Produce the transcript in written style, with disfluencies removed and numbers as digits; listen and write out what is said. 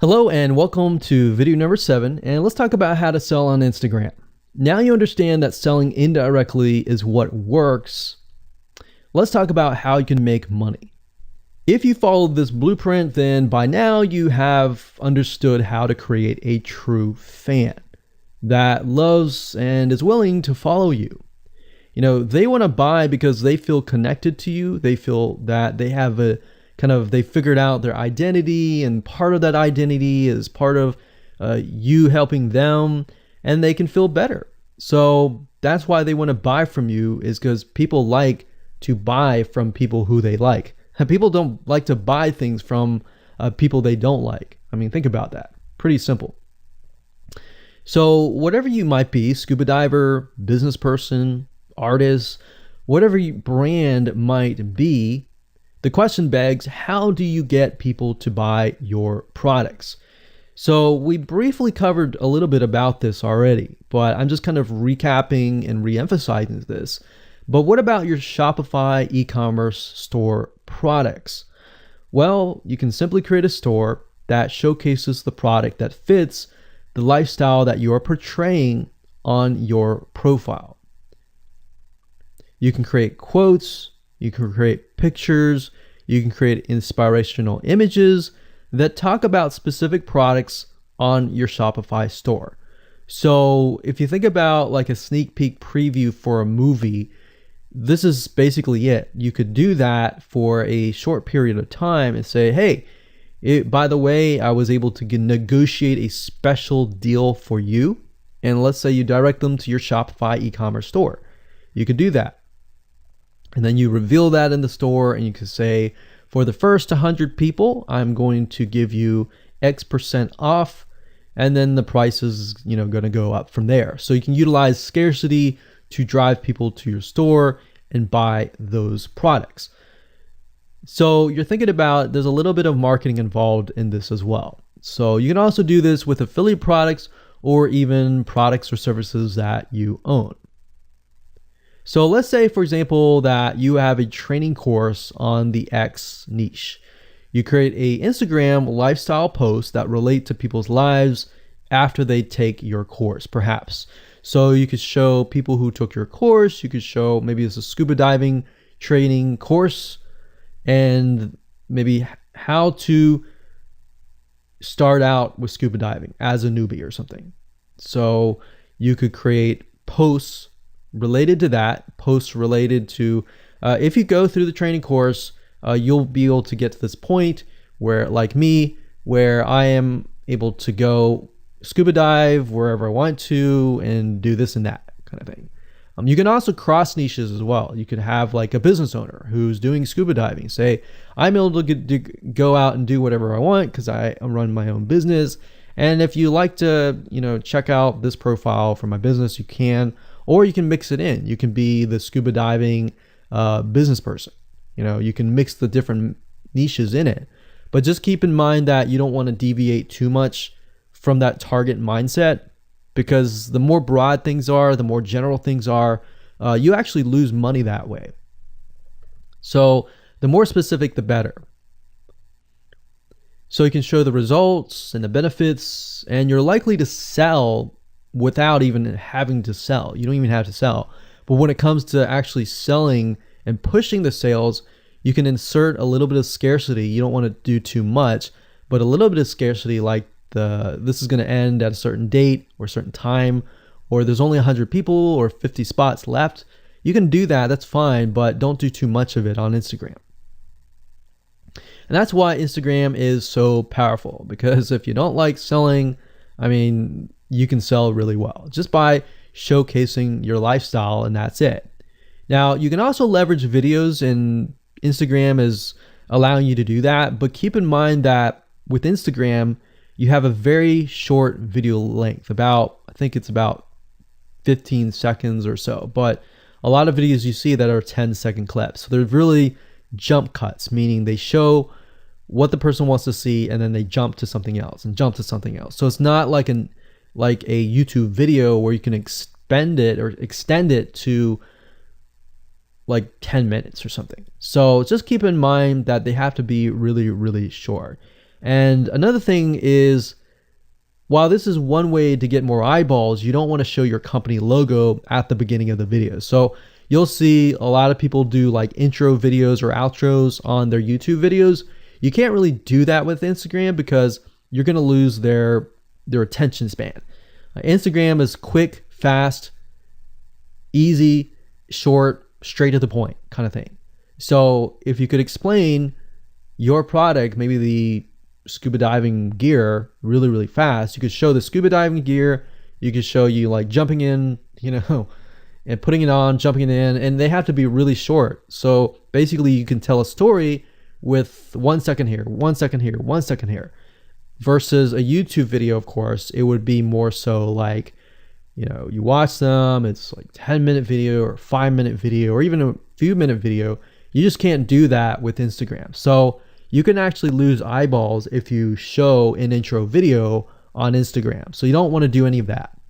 Hello and welcome to video number 7, and let's talk about how to sell on Instagram. Now you understand that selling indirectly is what works. Let's talk about how you can make money. If you follow this blueprint, then by now you have understood how to create a true fan that loves and is willing to follow you. They want to buy because they feel connected to you. They feel that they have they figured out their identity, and part of that identity is part of you helping them, and they can feel better. So that's why they want to buy from you, is because people like to buy from people who they like. And people don't like to buy things from people they don't like. I mean, think about that. Pretty simple. So whatever you might be, scuba diver, business person, artist, whatever your brand might be, the question begs, how do you get people to buy your products? So we briefly covered a little bit about this already, but I'm just kind of recapping and re-emphasizing this. But what about your Shopify e-commerce store products? Well, you can simply create a store that showcases the product that fits the lifestyle that you're portraying on your profile. You can create quotes, you can create pictures, you can create inspirational images that talk about specific products on your Shopify store. So if you think about like a sneak peek preview for a movie, this is basically it. You could do that for a short period of time and say, hey, by the way, I was able to negotiate a special deal for you. And let's say you direct them to your Shopify e-commerce store. You could do that. And then you reveal that in the store, and you can say, for the first 100 people, I'm going to give you X% off, and then the price is, going to go up from there. So you can utilize scarcity to drive people to your store and buy those products. So you're thinking about, there's a little bit of marketing involved in this as well. So you can also do this with affiliate products or even products or services that you own. So let's say, for example, that you have a training course on the X niche. You create a Instagram lifestyle post that relate to people's lives after they take your course, perhaps. So you could show people who took your course. You could show maybe it's a scuba diving training course, and maybe how to start out with scuba diving as a newbie or something. So you could create posts related to that, posts related to if you go through the training course, you'll be able to get to this point where, like me, where I am able to go scuba dive wherever I want to and do this and that kind of thing. You can also cross niches as well. You could have like a business owner who's doing scuba diving say, I'm able to go out and do whatever I want because I run my own business. And if you like to, check out this profile for my business, you can. Or you can mix it in. You can be the scuba diving business person. You can mix the different niches in it. But just keep in mind that you don't want to deviate too much from that target mindset, because the more broad things are, the more general things are, you actually lose money that way. So the more specific, the better. So you can show the results and the benefits, and you're likely to sell without even having to sell. You don't even have to sell. But when it comes to actually selling and pushing the sales, you can insert a little bit of scarcity. You don't want to do too much, but a little bit of scarcity, like this is going to end at a certain date or a certain time, or there's only 100 people or 50 spots left. You can do that. That's fine, but don't do too much of it on Instagram. And that's why Instagram is so powerful, because if you don't like selling, you can sell really well just by showcasing your lifestyle, and that's it. Now, you can also leverage videos, and Instagram is allowing you to do that. But keep in mind that with Instagram, you have a very short video length, I think it's about 15 seconds or so. But a lot of videos you see that are 10-second clips. So they're really jump cuts, meaning they show what the person wants to see, and then they jump to something else and jump to something else. So it's not like a YouTube video where you can extend it to like 10 minutes or something. So just keep in mind that they have to be really, really short. And another thing is, while this is one way to get more eyeballs, you don't want to show your company logo at the beginning of the video. So you'll see a lot of people do like intro videos or outros on their YouTube videos. You can't really do that with Instagram because you're going to lose their attention span. Instagram is quick, fast, easy, short, straight to the point kind of thing. So if you could explain your product, maybe the scuba diving gear, really, really fast, you could show the scuba diving gear. You could show you like jumping in, and putting it on, jumping it in, and they have to be really short. So basically you can tell a story with 1 second here, 1 second here, 1 second here. Versus a YouTube video, of course, it would be more so like, you watch them, it's like 10-minute video or 5-minute video or even a few minute video. You just can't do that with Instagram. So you can actually lose eyeballs if you show an intro video on Instagram. So you don't want to do any of that.